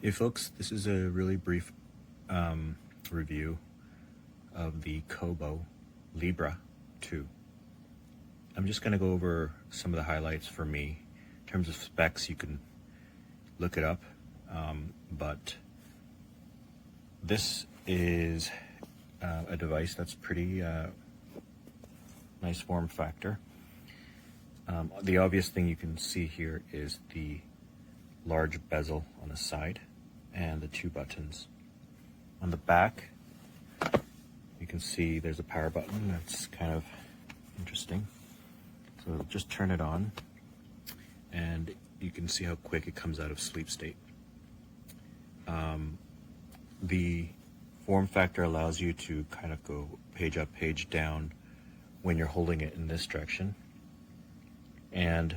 Hey folks, this is a really brief review of the Kobo Libra 2. I'm just going to go over some of the highlights for me. In terms of specs, you can look it up, but this is a device that's pretty nice form factor. The obvious thing you can see here is the large bezel on the side and the two buttons. On the back, you can see there's a power button. That's kind of interesting. So just turn it on and you can see how quick it comes out of sleep state. The form factor allows you to kind of go page up, page down when you're holding it in this direction. And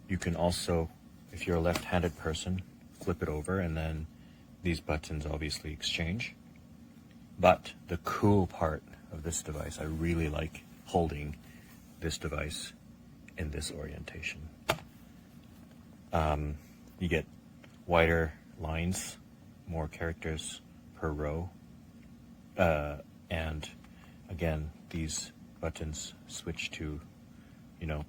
you can also, if you're a left-handed person, flip it over and then these buttons obviously exchange. But the cool part of this device, I really like holding this device in this orientation. You get wider lines, more characters per row. And again, these buttons switch to,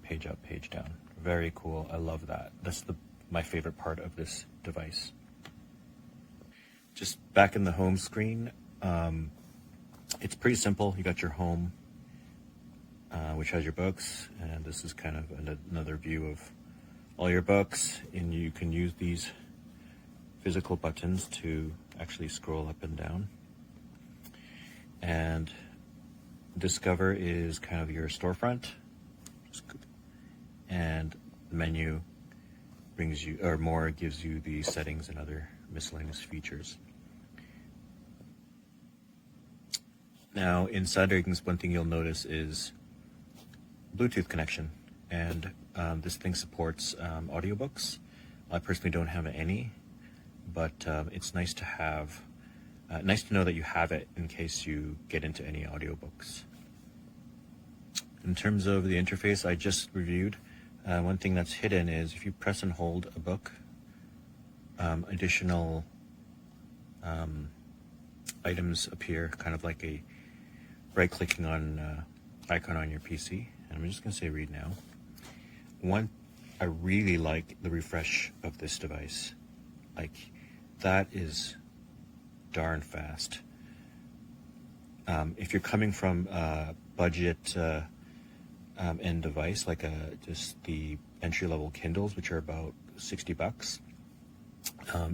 page up, page down. Very cool. I love that. That's my favorite part of this device. Just back in the home screen, it's pretty simple. You got your home, which has your books, and this is kind of another view of all your books, and you can use these physical buttons to actually scroll up and down. And Discover is kind of your storefront, and the menu brings you, or more, gives you the settings and other miscellaneous features. Now inside RESPONSABILIDAD, one thing you'll notice is Bluetooth connection, and this thing supports audiobooks. I personally don't have any, but it's nice to have, nice to know that you have it in case you get into any audiobooks. In terms of the interface I just reviewed, one thing that's hidden is if you press and hold a book, additional items appear, kind of like a right-clicking on icon on your PC. And I'm just going to say read now. One, I really like the refresh of this device. Like, that is darn fast. If you're coming from a budget end device, like just the entry-level Kindles, which are about $60,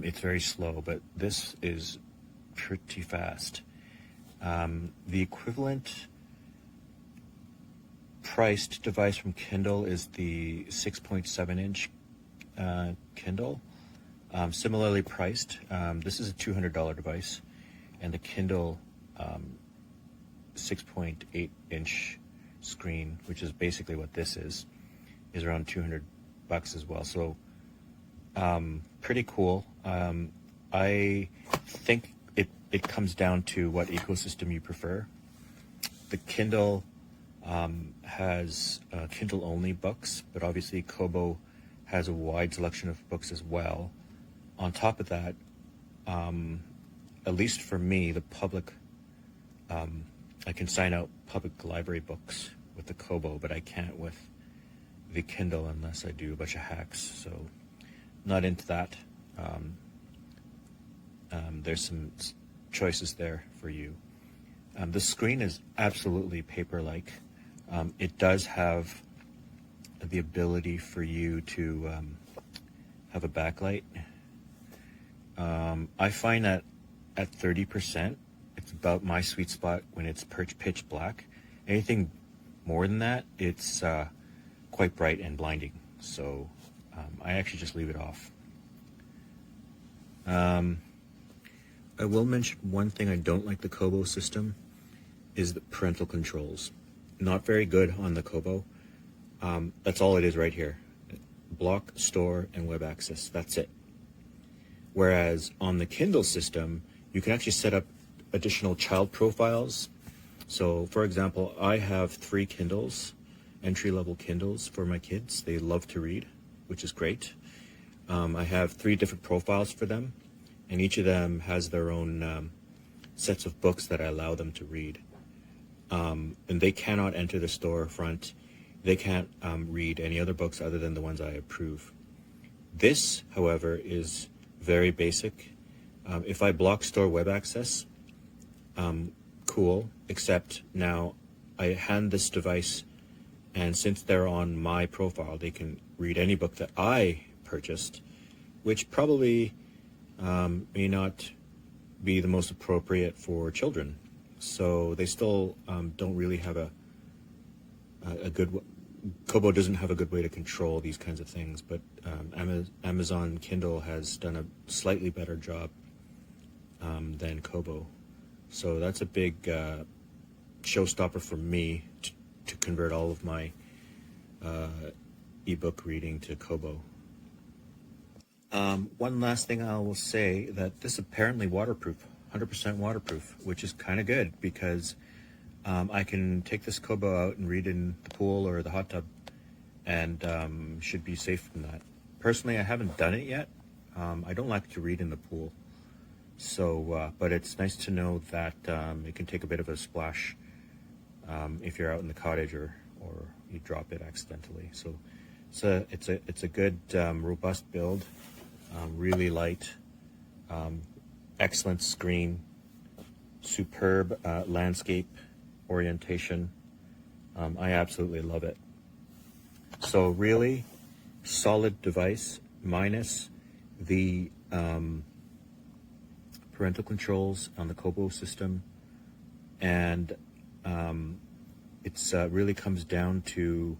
it's very slow, but this is pretty fast. The equivalent priced device from Kindle is the 6.7-inch Kindle. Similarly priced. This is a $200 device, and the Kindle 6.8-inch screen, which is basically what this is around $200 as well. So pretty cool. I think it comes down to what ecosystem you prefer. The Kindle has Kindle-only books, but obviously Kobo has a wide selection of books as well. On top of that, at least for me, the public, I can sign out public library books with the Kobo, but I can't with the Kindle unless I do a bunch of hacks, so not into that. There's some choices there for you. The screen is absolutely paper-like. It does have the ability for you to have a backlight. I find that at 30%, it's about my sweet spot when it's pitch black. Anything more than that, it's quite bright and blinding. So I actually just leave it off. I will mention one thing I don't like the Kobo system is the parental controls. Not very good on the Kobo. That's all it is right here. Block, store, and web access. That's it. Whereas on the Kindle system, you can actually set up additional child profiles. So for example, I have 3 Kindles, entry-level Kindles for my kids. They love to read, which is great. I have 3 different profiles for them. and each of them has their own sets of books that I allow them to read. And they cannot enter the storefront. They can't read any other books other than the ones I approve. This, however, is very basic. If I block store web access, cool, except now I hand this device, and since they're on my profile, they can read any book that I purchased, which probably may not be the most appropriate for children. So they still don't really have a good, Kobo doesn't have a good way to control these kinds of things, but Amazon Kindle has done a slightly better job than Kobo. So that's a big showstopper for me to convert all of my ebook reading to Kobo. One last thing I will say, that this is apparently waterproof, 100% waterproof, which is kind of good because I can take this Kobo out and read in the pool or the hot tub and should be safe from that. Personally, I haven't done it yet. I don't like to read in the pool. So, but it's nice to know that it can take a bit of a splash if you're out in the cottage or you drop it accidentally. So it's a good robust build, really light, excellent screen, superb landscape orientation. I absolutely love it. So really solid device, minus the parental controls on the Kobo system, and it's really comes down to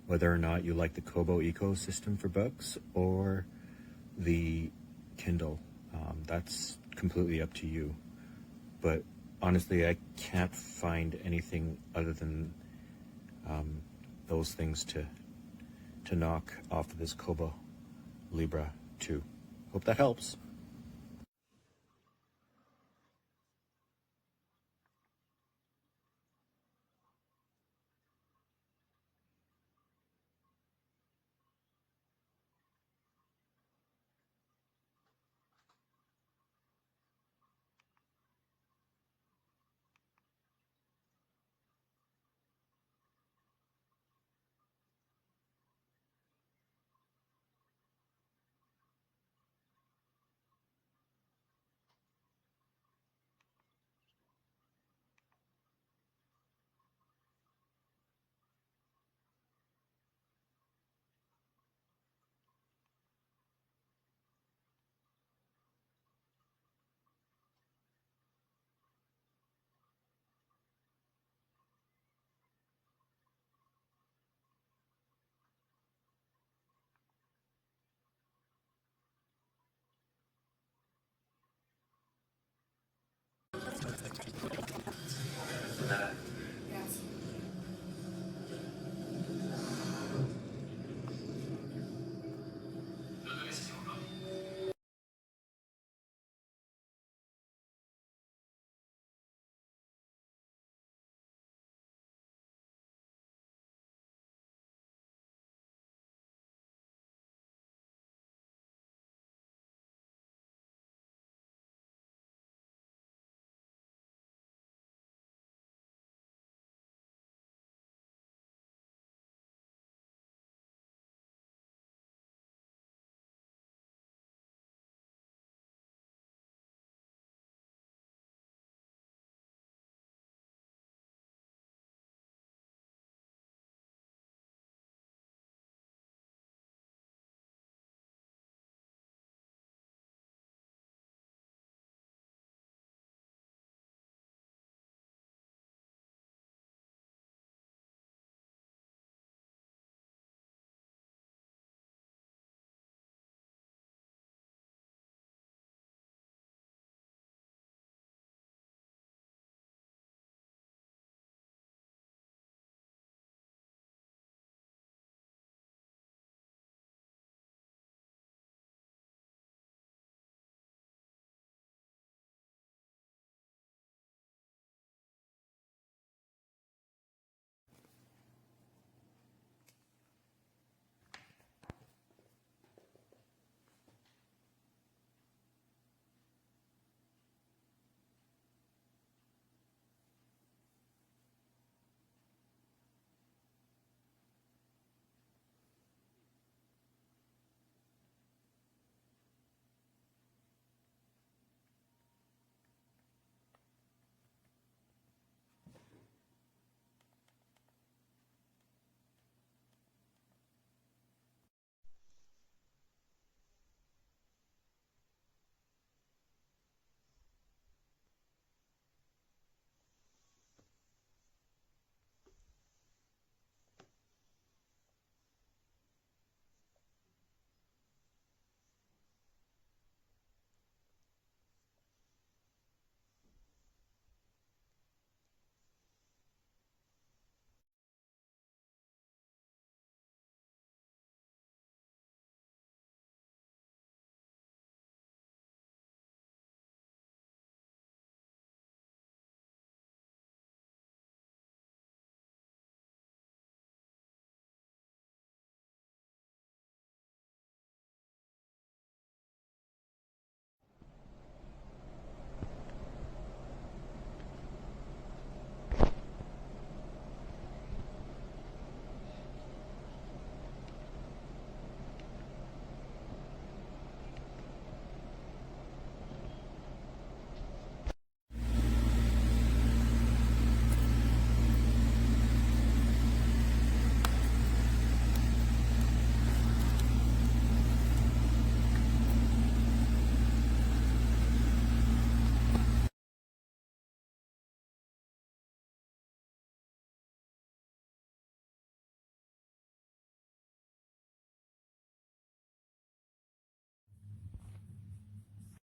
whether or not you like the Kobo ecosystem for books or the Kindle. That's completely up to you. But honestly, I can't find anything other than those things to knock off of this Kobo Libra 2. Hope that helps.